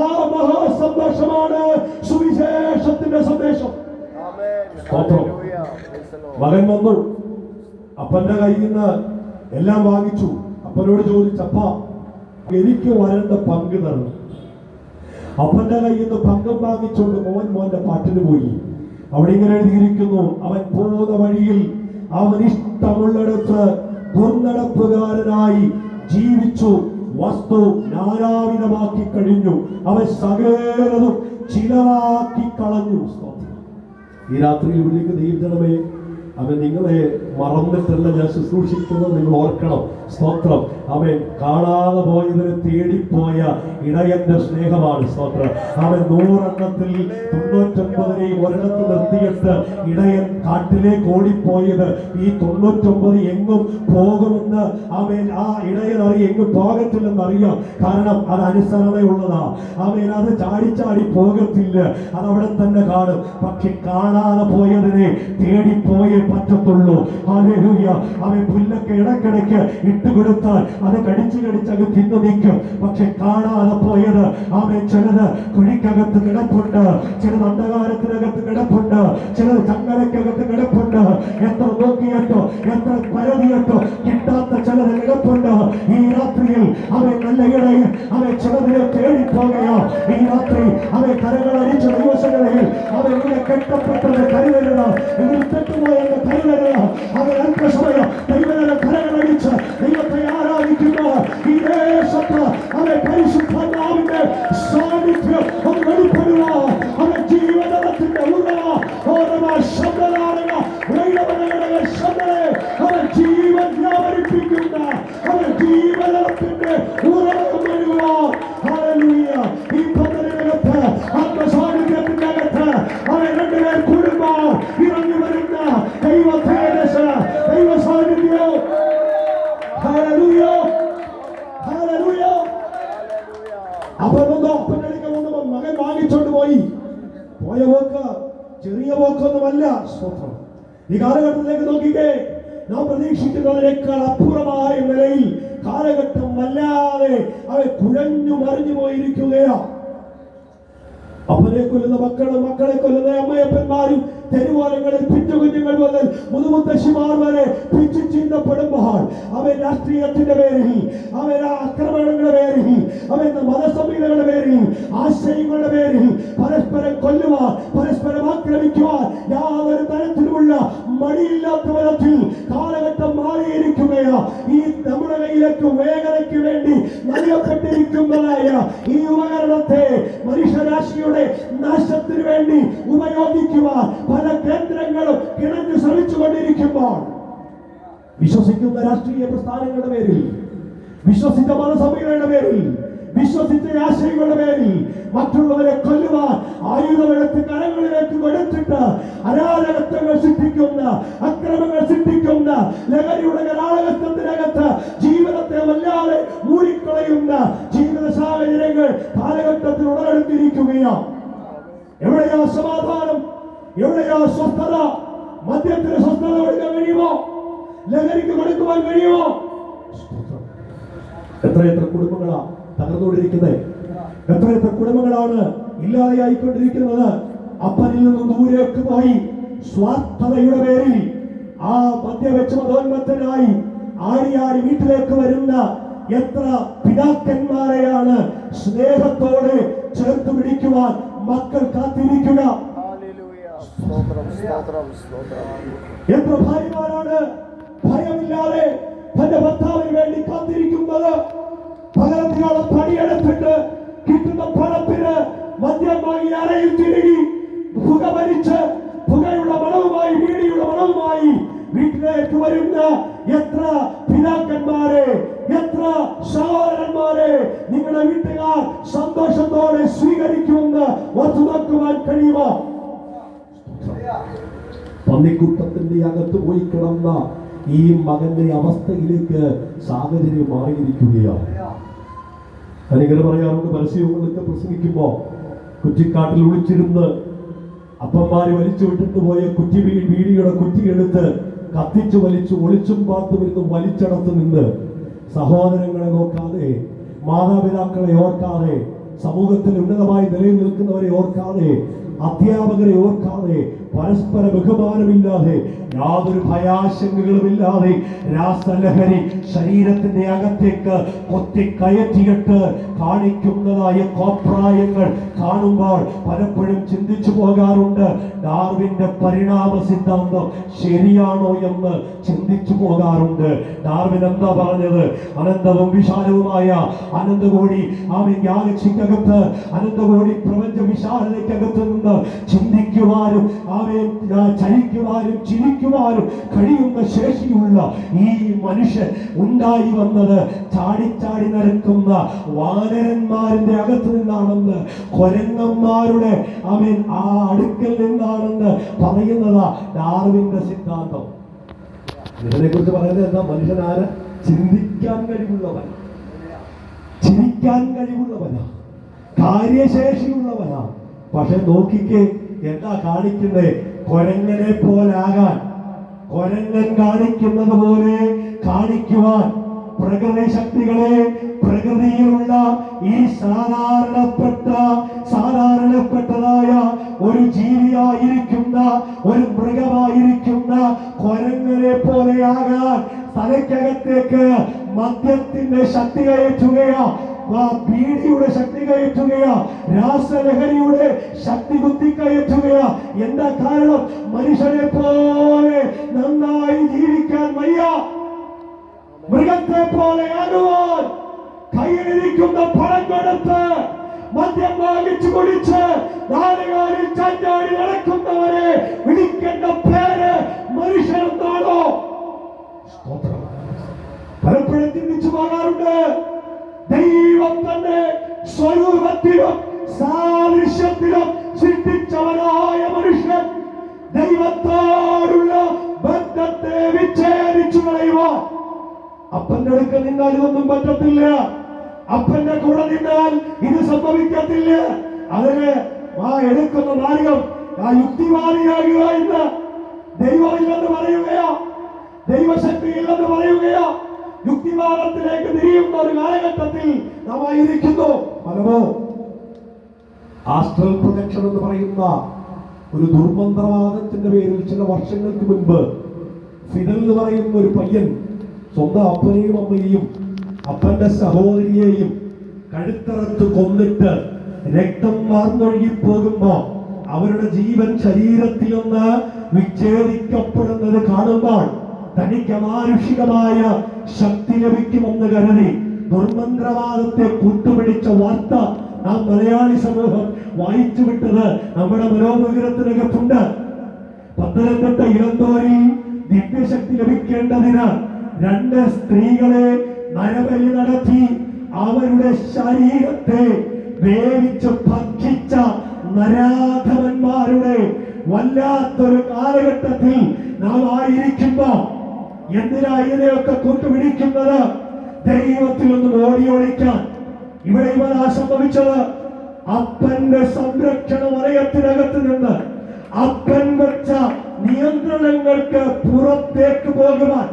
Speaker 3: ആ മഹാസന്ദേശമാണ് സുവിശേഷത്തിന്റെ സന്ദേശം. മകൻ വന്നു, അപ്പന്റെ കയ്യിൽ നിന്ന് എല്ലാം വാങ്ങിച്ചു. അപ്പനോട് ചോദിച്ചപ്പ എനിക്ക് വരേണ്ട പങ്ക് തരണം. അപ്പന്റെ കയ്യിൽ നിന്ന് പങ്കം വാങ്ങിച്ചുകൊണ്ട് മോന്റെ പാട്ടിന് പോയി. അവിടെ ഇങ്ങനെ എഴുതിയിരിക്കുന്നു: അവൻ പോകുന്ന വഴിയിൽ അവൻ ഇഷ്ടമുള്ളിടത്ത് ദുർനടപ്പുകാരനായി ജീവിച്ചു, വസ്തു നാനാവിധമാക്കി കഴിഞ്ഞു, അവൻ സകലതും ചിലവാക്കി കളഞ്ഞു. ഈ രാത്രിയിൽ ഇവിടേക്ക് ദൈവജനമേ, അവൻ നിങ്ങളെ മറന്നിട്ടല്ല ഞാൻ ശുശ്രൂഷിക്കുന്നത്, നിങ്ങൾ ഓർക്കണം. സ്തോത്രം. അവൻ കാണാതെ പോയതിനെ തേടിപ്പോയ ഇടയന്റെ സ്നേഹമാണ്. സ്തോത്രം. അവൻ 100 എണ്ണത്തിൽ 99 ഒരിടത്ത് നിർത്തിയിട്ട് ഇടയൻ കാട്ടിലേക്ക് ഓടിപ്പോയത് ഈ 99 എങ്ങും പോകുമെന്ന് അവൻ ആ ഇടയൻ അറിയാം. എങ്ങും പോകത്തില്ലെന്നറിയാം. കാരണം അത് അനുസരണയുള്ളതാ. അവൻ അത് ചാടി പോകത്തില്ല, അതവിടെ തന്നെ കാണും. പക്ഷെ കാണാതെ പോയതിനെ തേടിപ്പോയേ പറ്റത്തുള്ളൂ. ഹല്ലേലൂയ. അവൻ പുല്ലൊക്കെ ഇടക്കിടയ്ക്ക് ഇട്ടുകൊടുത്താൽ അത് കടിച്ച് അങ്ങ് തിന്നു നിൽക്കും. പക്ഷെ കാണാതെ പോയത് അവൻ ചിലത് കുഴിക്കകത്ത് കിടപ്പുണ്ട്, ചിലത് അന്ധകാരത്തിനകത്ത് കിടപ്പുണ്ട്, ചിലത് ചങ്ങലക്കകത്ത് കിടപ്പുണ്ട്. എത്ര നോക്കിയിട്ടോ എത്ര പരതിയിട്ടോ കിട്ടാത്ത ചിലത് കിടപ്പുണ്ട്. ഈ രാത്രിയിൽ അവൻ നല്ല ഇടയിൽ അവൻ ചിലതിനെ തേടിപ്പോകയോ. ഈ രാത്രി അവൻ കരകളടിച്ച ദിവസങ്ങളിൽ അവൻ ഇവിടെ കെട്ടപ്പെട്ടത് കരുതരുത്, ഇതിൽ തെറ്റുപോയെന്ന് കരുതരുത്. അവൻ അല്പസമയം ദൈവത്തിന്റെ കരകളടിച്ച് ദൈവത്തെ ആരാധിക്കുമ്പോൾ ഈ ദേശത്ത് അവൻ പരിശുദ്ധാത്മാവിന്റെ സാന്നിധ്യം നമുക്ക് ഒന്ന് വെളിപ്പെടുക. അവൻ ജീവജലത്തിന്റെ ഉറവ. ഓരോ ശബ്ദനാടക ശബ്ദനെ അവൻ ജീവൻ വ്യാപരിപ്പിക്കുന്ന അവൻ ജീവജലത്തിന്റെ ഉറവ വരുക. ഹല്ലേലൂയ. ഈ പന്തലിനകത്ത് ആത്മസാന്നിധ്യത്തിന്റെ അകത്ത് അവൻ രണ്ടുപേർ കൂടുമ്പോൾ ഇറങ്ങി വരുന്ന ദൈവ തേജസ്, ദൈവ സാന്നിധ്യം. Hallelujah, hallelujah. അപ്പന്റെ അടുക്കൽ വന്നപ്പോ മകൻ വാങ്ങിച്ചോണ്ട് പോയ പോക്ക് ചെറിയ പോക്കൊന്നുമല്ല. സ്തോത്രം. ഈ കാലഘട്ടത്തിലേക്ക് നോക്കിക്കേ, നാം പ്രതീക്ഷിക്കുന്നതിനേക്കാൾ അപ്പുറമായ നിലയിൽ കാലഘട്ടം വല്ലാതെ അവൻ കുഴഞ്ഞു മറിഞ്ഞു പോയിരിക്കുകയാണ്. അപ്പനെ കൊല്ലുന്ന മക്കളും മക്കളെ കൊല്ലുന്ന അമ്മയപ്പന്മാരും തെരുവോരങ്ങളിൽ പിഞ്ചു കുഞ്ഞുങ്ങൾ മുതൽ മുതുമുത്തശ്ശിമാർ വരെ പിച്ചു ചീന്തപ്പെടുമ്പോൾ അവൻ രാഷ്ട്രീയത്തിന്റെ പേരിൽ, അവൻ ആക്രമണങ്ങളുടെ പേരിൽ, അവൻ മതസംഹിതകളുടെ പേരിൽ, ആശയങ്ങളുടെ പേരിൽ പരസ്പരം കൊല്ലുവാൻ, പരസ്പരം ആക്രമിക്കുവാൻ യാതൊരു തരത്തിലുമുള്ള മടിയില്ലാത്ത വിധത്തിൽ കാലഘട്ടം മാറിയിരിക്കുകയാ. ഈ നമ്മുടെ കയ്യിലേക്ക് വേഗതയ്ക്ക് വേണ്ടി നൽകപ്പെട്ടിരിക്കുന്നതായ ഈ ഉപകരണത്തെ മനുഷ്യരാശിയുടെ നാശത്തിന് വേണ്ടി ഉപയോഗിക്കുവാൻ പല കേന്ദ്രങ്ങളും കിണഞ്ഞു ശ്രമിച്ചുകൊണ്ടിരിക്കുമ്പോൾ വിശ്വസിക്കുന്ന രാഷ്ട്രീയ പ്രസ്ഥാനങ്ങളുടെ പേരിൽ, വിശ്വസിച്ച മതസഭയുടെ പേരിൽ, വിശ്വസിച്ച ആശയങ്ങളുടെ പേരിൽ മറ്റുള്ളവരെ കൊല്ലുവാൻ ആയുധമെടുത്ത് കരങ്ങളിലേക്ക് കൊടുത്തിട്ട് അരാജകത്വങ്ങൾ സൃഷ്ടിക്കുന്ന, അക്രമങ്ങൾ സൃഷ്ടിക്കുന്ന, ലഹരിയുടെ കലാളകത്വത്തിനകത്ത് ജീവിതത്തെ വല്ലാതെ മൂടിക്കളയുന്ന ജീവിത സാഹചര്യങ്ങൾ കാലഘട്ടത്തിൽ ഉടലെടുത്തിരിക്കുകയാണ്. എവിടെയാ സമാധാനം? എവിടെയാ സ്വസ്ഥത? മദ്യത്തിന് സ്വസ്ഥത കൊടുക്കാൻ കഴിയുമോ? ലഹരിക്ക് കൊടുക്കുവാൻ കഴിയുമോ? എത്രയെത്ര കുടുംബങ്ങളാ തകർന്നുകൊണ്ടിരിക്കുന്നത്? എത്രയെത്ര കുടുംബങ്ങളാണ് ഇല്ലാതെയായിക്കൊണ്ടിരിക്കുന്നത്? അപ്പനിൽ നിന്നും ദൂരേക്ക് പോയി സ്വാർത്ഥതയുടെ പേരിൽ ആ മദ്യവെച്ച് മതോന്മത്തനായി ആടിയാടി വീട്ടിലേക്ക് വരുന്ന എത്ര പിതാക്കന്മാരെയാണ് സ്നേഹത്തോടെ ചേർത്ത് പിടിക്കുവാൻ മക്കൾ കാത്തിരിക്കുക? എത്ര ഭാര്യമാരാണ് ഭയമില്ലാതെ തന്റെ ഭർത്താവിന് വേണ്ടി കാത്തിരിക്കുന്നത്? പകരത്തിലുള്ള പണിയെടുത്തിട്ട് കിട്ടുന്ന പണത്തിന് മദ്യം വാങ്ങി അരയിൽ തിരുകി പുക വലിച്ച് പുകയുള്ള മണവുമായി, വീടിയുള്ള മണവുമായി വീട്ടിലേക്ക് വരുന്ന എത്ര പിതാക്കന്മാരെ, എത്ര സഹോദരന്മാരെ നിങ്ങളുടെ വീട്ടുകാർ സന്തോഷത്തോടെ സ്വീകരിക്കുമെന്ന് ഓർത്തു നോക്കുവാൻ കഴിയുമോ? പന്നിക്കുട്ടത്തിന്റെ അകത്ത് പോയി കിടന്ന ഈ മകന്റെ അവസ്ഥയിലേക്ക് സാഹചര്യം മാറിയിരിക്കുകയാണ്. ഞാനിങ്ങനെ പറയാറുണ്ട്, പരസ്യങ്ങളൊക്കെ പ്രസംഗിക്കുമ്പോ കുറ്റിക്കാട്ടിൽ ഒളിച്ചിരുന്ന് അപ്പന്മാര് വലിച്ചു വിട്ടിട്ട് പോയ വീടിയുടെ കുറ്റിയെടുത്ത് കത്തിച്ചു വലിച്ചു ഒളിച്ചും പാത്തുമിരുന്ന് വലിച്ചടത്ത് നിന്ന് സഹോദരങ്ങളെ നോക്കാതെ, മാതാപിതാക്കളെ ഓർക്കാതെ, സമൂഹത്തിൽ ഉന്നതമായി നിലയിൽ നിൽക്കുന്നവരെ ഓർക്കാതെ, അധ്യാപകരെ ഓർക്കാതെ, പരസ്പര ബഹുമാനമില്ലാതെ, യാതൊരു ഭയാശങ്കകളുമില്ലാതെ രാസലഹരി ശരീരത്തിന്റെ അകത്തേക്ക് കൊത്തിക്കയറ്റിയിട്ട് കാണിക്കുന്നതായ കോപ്രായങ്ങൾ കാണുമ്പോൾ പലപ്പോഴും ചിന്തിച്ചു പോകാറുണ്ട്, ഡാർവിന്റെ പരിണാമ സിദ്ധാന്തം ശരിയാണോ എന്ന് ചിന്തിച്ചു പോകാറുണ്ട്. ഡാർവിൻ എന്താ പറഞ്ഞത്? അനന്തവും വിശാലവുമായ അനന്തകോടി ഗാലക്സിക്കകത്ത്, അനന്തകോടി പ്രപഞ്ച വിശാലതയ്ക്കകത്ത് നിന്ന് ചിന്തിക്കുവാനും ചലിക്കുവാനും ചിരിക്കുവാനും കഴിയുന്ന ശേഷിയുള്ള ഈ മനുഷ്യൻ ഉണ്ടായി വന്നത് ചാടിച്ചാടി നടക്കുന്ന വാനരന്മാരുടെ അകത്ത് നിന്നാണെന്ന്, കൊരങ്ങന്മാരുടെ ആ അടുക്കൽ നിന്നാണെന്ന് പറയുന്നതാ ഡാർവിന്റെ സിദ്ധാന്തം. ഇതിനെ കുറിച്ച് പറയുന്നത് എന്താ? മനുഷ്യനാര് ചിന്തിക്കാൻ കഴിവുള്ളവൻ, ചിരിക്കാൻ കഴിവുള്ളവനാ, കാര്യശേഷിയുള്ളവനാ. പക്ഷെ നോക്കിക്കേ, എന്താ കാണിക്കുന്നത്? കൊരങ്ങനെ പോലാകാൻ, കൊരങ്ങൻ കാണിക്കുന്നത് പോലെ കാണിക്കുവാൻ പ്രകൃതി ശക്തികളെ, പ്രകൃതിയിലുള്ള ഈ സാധാരണപ്പെട്ടതായ ഒരു ജീവിയായിരിക്കുന്ന, ഒരു മൃഗമായിരിക്കുന്ന കൊരങ്ങനെ പോലെയാകാൻ തലയ്ക്കകത്തേക്ക് മദ്യത്തിന്റെ ശക്തി കയറ്റുകയാ, ബീഡിയുടെ ശക്തി കയറ്റുകയാ, രാസലഹരിയുടെ ശക്തി കുത്തിക്കയറ്റുകയാ. എന്താ കാരണം? മനുഷ്യനെ പോലെ നന്നായി ജീവിക്കാൻ വയ്യ, മൃഗത്തെ പോലെ ആകുവാൻ കയ്യിലിരിക്കുന്ന പണം കൊടുത്ത് മദ്യം വാങ്ങിച്ചു കുടിച്ച് നാലുകാലിൽ ചാഞ്ചാടി നടക്കുന്നവരെ വിളിക്കേണ്ട പേര് മനുഷ്യരെന്നാണോ? സ്തോത്രം. പലപ്പോഴും ചിന്തിച്ചു പോകാറുണ്ട്. ദൈവം തന്നെ സ്വരൂപത്തിലും സാദൃശ്യത്തിലും സൃഷ്ടിച്ചവനായ മനുഷ്യൻ ദൈവത്തോടുള്ള ബന്ധത്തെ വിച്ഛേദിച്ചു കളയുവാൻ അപ്പന്റെ അടുക്കൽ നിന്നാൽ ഇതൊന്നും പറ്റത്തില്ല. അപ്പന്റെ കൂടെ നിന്നാൽ ഇത് സംഭവിക്കത്തില്ല. അതിന് എടുക്കുന്ന മാർഗം യുക്തിവാദിയാകുക എന്ന് ദൈവമില്ലെന്ന് പറയുകയോ ദൈവശക്തിയില്ലെന്ന് പറയുകയോ യുക്തിവാദത്തിലേക്ക് തിരിയുന്ന ഒരു കാലഘട്ടത്തിൽ നാം ആയിരിക്കുന്നു. ഫലമോ ആസ്ട്രൽ പ്രൊജക്ഷൻ എന്ന് പറയുന്ന ഒരു ദുർമന്ത്രവാദത്തിന്റെ പേരിൽ ചില വർഷങ്ങൾക്ക് മുൻപ് ഫിദൽ എന്ന് പറയുന്ന ഒരു പയ്യൻ സ്വന്തം അപ്പനെയും അമ്മയെയും അപ്പന്റെ സഹോദരിയെയും കഴുത്തറത്ത് കൊന്നിട്ട് രക്തം വാർന്നൊഴുകി പോകുമ്പോ അവരുടെ ജീവൻ ശരീരത്തിൽ നിന്ന് വിച്ഛേദിക്കപ്പെടുന്നത് കാണുമ്പോൾ തനിക്ക് അമാനുഷികമായ ശക്തി ലഭിക്കുമെന്ന് കരുതി ദുർമന്ത്രവാദത്തെ കൂട്ടുപിടിച്ച വാർത്ത നാം മലയാളി സമൂഹം വായിച്ചു വിട്ടത് നമ്മുടെ മനോമുഖരത്തിനകത്തുണ്ട്. പത്തനംതിട്ട ഇളന്തോരിൽ ദിവ്യശക്തി ലഭിക്കേണ്ടതിന് 2 സ്ത്രീകളെ നരബലി നടത്തി അവരുടെ ശരീരത്തെ വേവിച്ച് ഭക്ഷിച്ച നരാധമന്മാരുടെ വല്ലാത്തൊരു കാലഘട്ടത്തിൽ നാം ആയിരിക്കുമ്പോ എന്തിനാ ഇതിനെയൊക്കെ കൂട്ടുപിടിക്കുന്നത്? ദൈവത്തിൽ ഒന്നും ഓടിയൊളിക്കാൻ. ഇവിടെ ഇവരാ സംഭവിച്ചത്. അപ്പന്റെ സംരക്ഷണ വലയത്തിനകത്ത് നിന്ന് അപ്പൻ വെച്ച നിയന്ത്രണങ്ങൾക്ക് പുറത്തേക്ക് പോകുവാൻ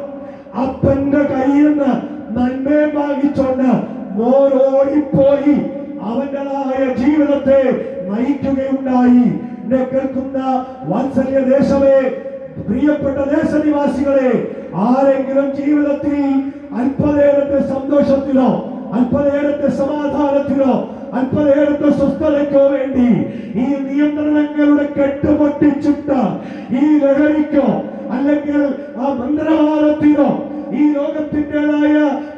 Speaker 3: അപ്പന്റെ കയ്യിൽ നിന്ന് നന്മയെ വാങ്ങിച്ചോണ്ട് മോൻ ഓടിപ്പോയി അവന്റേതായ ജീവിതത്തെ നയിക്കുകയുണ്ടായി. എന്നെ കേൾക്കുന്ന വാത്സല്യ ദേശമേ, പ്രിയപ്പെട്ട ദേശനിവാസികളെ, ആരെങ്കിലും ജീവിതത്തിൽ അല്പനേരത്തെ സന്തോഷത്തിലോ അല്പനേരത്തെ സമാധാനത്തിലോ അല്പനേരത്തെ സ്വസ്ഥതയ്ക്കോ വേണ്ടി ഈ നിയന്ത്രണങ്ങളുടെ കെട്ടുപൊട്ടിച്ചിട്ട് ഈ ലഹരിക്കോ അല്ലെങ്കിൽ ആ മന്ത്രവാദത്തിനോ ഈ ലോകത്തിൻ്റെതായ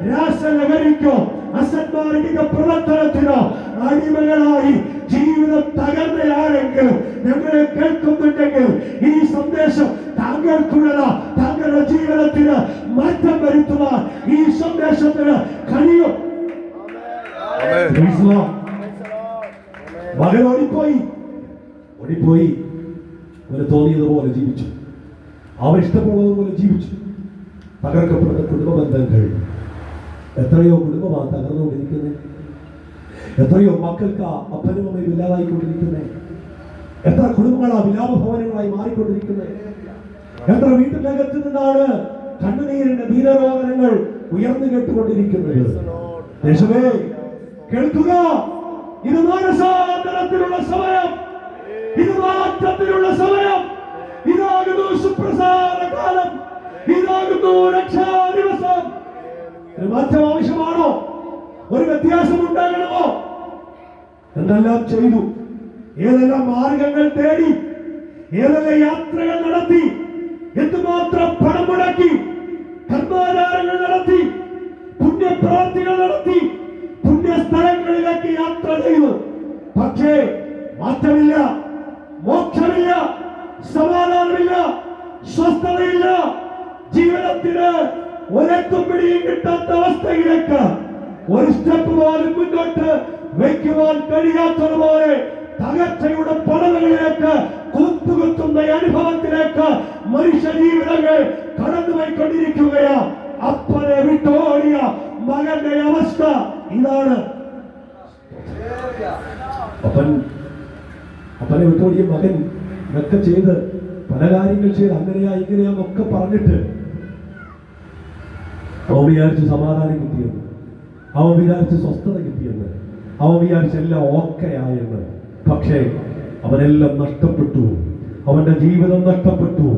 Speaker 3: രാസലഹരിക്കോ അസന്മാർഗിക പ്രവർത്തനത്തിനോ അടിമകളായി ജീവിതം തകർന്നയാണെങ്കിൽ ഞങ്ങളെ കേൾക്കുന്നുണ്ടെങ്കിൽ ഈ സന്ദേശം താങ്കൾക്കുള്ളതാ. താങ്കളുടെ ജീവിതത്തിന് മാറ്റം വരുത്തുവാൻ ഈ സന്ദേശത്തിന് കഴിയും. മകൻ ഓടിപ്പോയി അവന് തോന്നിയതുപോലെ ജീവിച്ചു, അവൻ ഇഷ്ടപ്പെടുന്നതുപോലെ ജീവിച്ചു. തകർക്കപ്പെടുന്ന കുടുംബ ബന്ധങ്ങൾ, എത്രയോ കുടുംബമാണ് തകർന്നുകൊണ്ടിരിക്കുന്നത്. എത്രയോ മക്കൾക്ക് അപ്പനും അമ്മയും ഇല്ലാതായിക്കൊണ്ടിരിക്കുന്നത്. എത്ര കുടുംബങ്ങളാ വിലാപഭവനങ്ങളായി മാറിക്കൊണ്ടിരിക്കുന്നത്. എത്ര വീട്ടിനകത്ത് നിന്നാണ് കണ്ണുനീരിന്റെ ദീനരോധനങ്ങൾ ഉയർന്നു കേട്ടുകൊണ്ടിരിക്കുന്നത്. ദേശമേ കേൾക്കുക, ഇത് മാനസാന്തരത്തിലുള്ള സമയം, ഇത് മാറ്റത്തിലുള്ള സമയം, ഇതാകുന്നു സുപ്രസാദ കാലം, ഇതാകുന്നു രക്ഷാ ദിവസം. ഒരു മാറ്റം ആവശ്യമാണോ? ഒരു വ്യത്യാസം ഉണ്ടാകണമോ? എന്തെല്ലാം ചെയ്തു, ഏതെല്ലാം മാർഗങ്ങൾ തേടി, ഏതെല്ലാം യാത്രകൾ നടത്തി, എന്തുമാത്രം പണം മുടക്കി, കർമാചാരങ്ങൾ നടത്തി, പുണ്യപ്രവർത്തികൾ നടത്തി, പുണ്യസ്ഥലങ്ങളിലേക്ക് യാത്ര ചെയ്തു. പക്ഷേ മാറ്റമില്ല, മോക്ഷമില്ല, സമാധാനമില്ല, സ്വസ്ഥതയില്ല. ജീവിതത്തിന് ഒരെത്തും പിടിയും കിട്ടാത്ത അവസ്ഥയിലേക്ക്, ഒരു സ്റ്റെപ്പ് പോലും മുന്നോട്ട് വയ്ക്കുവാൻ കഴിയാത്തതുപോലെ തകർച്ചയുടെ പടവുകളിലേക്ക്, കൂത്തുകുത്തുന്ന അനുഭവത്തിലേക്ക് മനുഷ്യ ജീവിതങ്ങൾ കടന്നുപോയിക്കൊണ്ടിരിക്കുകയാ. അപ്പനെ വിട്ടോടിയ മകന്റെ അവസ്ഥ ഇതാണ്. അപ്പനെ വിട്ടോടിയ മകൻ ഒക്കെ ചെയ്ത് പല കാര്യങ്ങൾ ചെയ്ത് അങ്ങനെയാ ഇങ്ങനെയാന്നൊക്കെ പറഞ്ഞിട്ട് അവൻ വിചാരിച്ച് സമാധാനം കിട്ടിയെന്ന്, അവൻ വിചാരിച്ച് സ്വസ്ഥത കിട്ടിയെന്ന്, അവൻ വിചാരിച്ച് എല്ലാം ഓക്കെ ആയെന്ന്. പക്ഷേ അവനെല്ലാം നഷ്ടപ്പെട്ടു. അവന്റെ ജീവിതം നഷ്ടപ്പെട്ടു,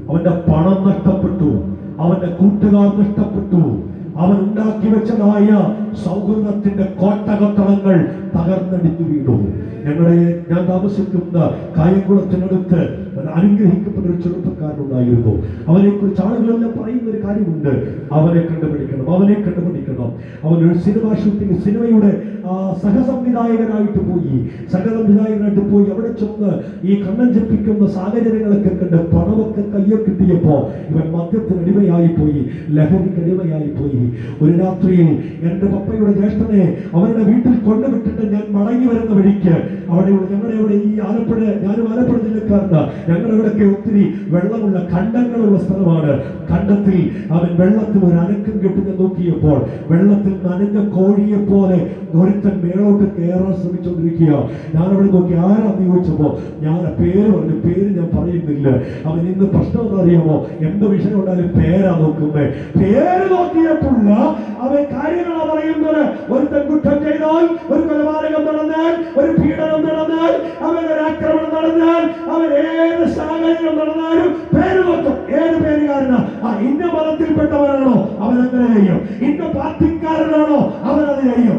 Speaker 3: അവന്റെ പണം നഷ്ടപ്പെട്ടു, അവന്റെ കൂട്ടുകാർ നഷ്ടപ്പെട്ടു, അവൻ ഉണ്ടാക്കി വെച്ചതായ സൗഹൃദത്തിന്റെ കോട്ടകത്തളങ്ങൾ തകർന്നടിഞ്ഞു വീണു. ഞാൻ താമസിക്കുന്ന കായംകുളത്തിനടുത്ത് അനുഗ്രഹിക്കപ്പെട്ട ഒരു ചെറുപ്പക്കാരനുണ്ടായിരുന്നു. അവനെക്കുറിച്ച് ആളുകളെല്ലാം പറയുന്ന ഒരു കാര്യമുണ്ട്, അവനെ കണ്ടുപിടിക്കണം, അവനെ കണ്ടുപിടിക്കണം. അവനൊരു സിനിമാ ഷൂട്ടിംഗ്, സിനിമയുടെ സഹസംവിധായകനായിട്ട് പോയി അവിടെ ചെന്ന് ഈ കണ്ണൻ ജപ്പിക്കുന്ന സാഹചര്യങ്ങളൊക്കെ കണ്ട് പണമൊക്കെ കയ്യെ കിട്ടിയപ്പോ ഇവൻ മദ്യത്തിന് അടിമയായി പോയി, ലഹരിക്ക് അടിമയായി പോയി. ഒരു രാത്രിയിൽ എന്റെ പപ്പയുടെ ജ്യേഷ്ഠനെ അവരുടെ വീട്ടിൽ കൊണ്ടുവിട്ടിട്ട് ഞാൻ മടങ്ങി വരുന്ന വഴിക്ക് ഞങ്ങളുടെ ഇവിടെ ഈ ആലപ്പുഴ, ഞാനും ആലപ്പുഴ ജില്ലക്കാരന്, ഞങ്ങളുടെ ഇവിടെയൊക്കെ ഒത്തിരി വെള്ളമുള്ള കണ്ടങ്ങളുള്ള സ്ഥലമാണ്. കണ്ടത്തിൽ അവൻ വെള്ളത്തിൽ ഒരു അനക്കം കെട്ടി ഞാൻ നോക്കിയപ്പോൾ വെള്ളത്തിൽ നനഞ്ഞ കോഴിയെ പോലെ ഒരുത്തൻ മേളോട്ട് കയറാൻ ശ്രമിച്ചുകൊണ്ടിരിക്കുക. ഞാനവിടെ നോക്കി ആരാന്ന് ചോദിച്ചപ്പോ ഞാൻ പേര് പറഞ്ഞു, പേര് ഞാൻ പറയുന്നില്ല. അവൻ ഇന്ന് പ്രശ്നം എന്താ അറിയാമോ, എന്ത് വിഷയം ഉണ്ടായാലും പേരാ നോക്കുന്നത്. പേര് നോക്കിയപ്പോഴുള്ള അവൻ കാര്യങ്ങളാ പറയുന്നത്. ഒരുത്തൻ കുറ്റം ചെയ്താൽ, ഒരു കൊലപാതകം നടന്നാൽ, ഒരു പീഡനം നടന്നാൽ, അവൻ ഒരു ആക്രമണം നടന്നാൽ, അവൻ ഏത് സാഹചര്യം നടന്നാലും പേര് നോക്കും. ഏത് പേരുകാരനാ? ഇന്ന മതത്തിൽപ്പെട്ടവനാണോ അവൻ അങ്ങനെ ചെയ്യും, ഇന്ന പാർട്ടിക്കാരനാണോ അവൻ അത് ചെയ്യും,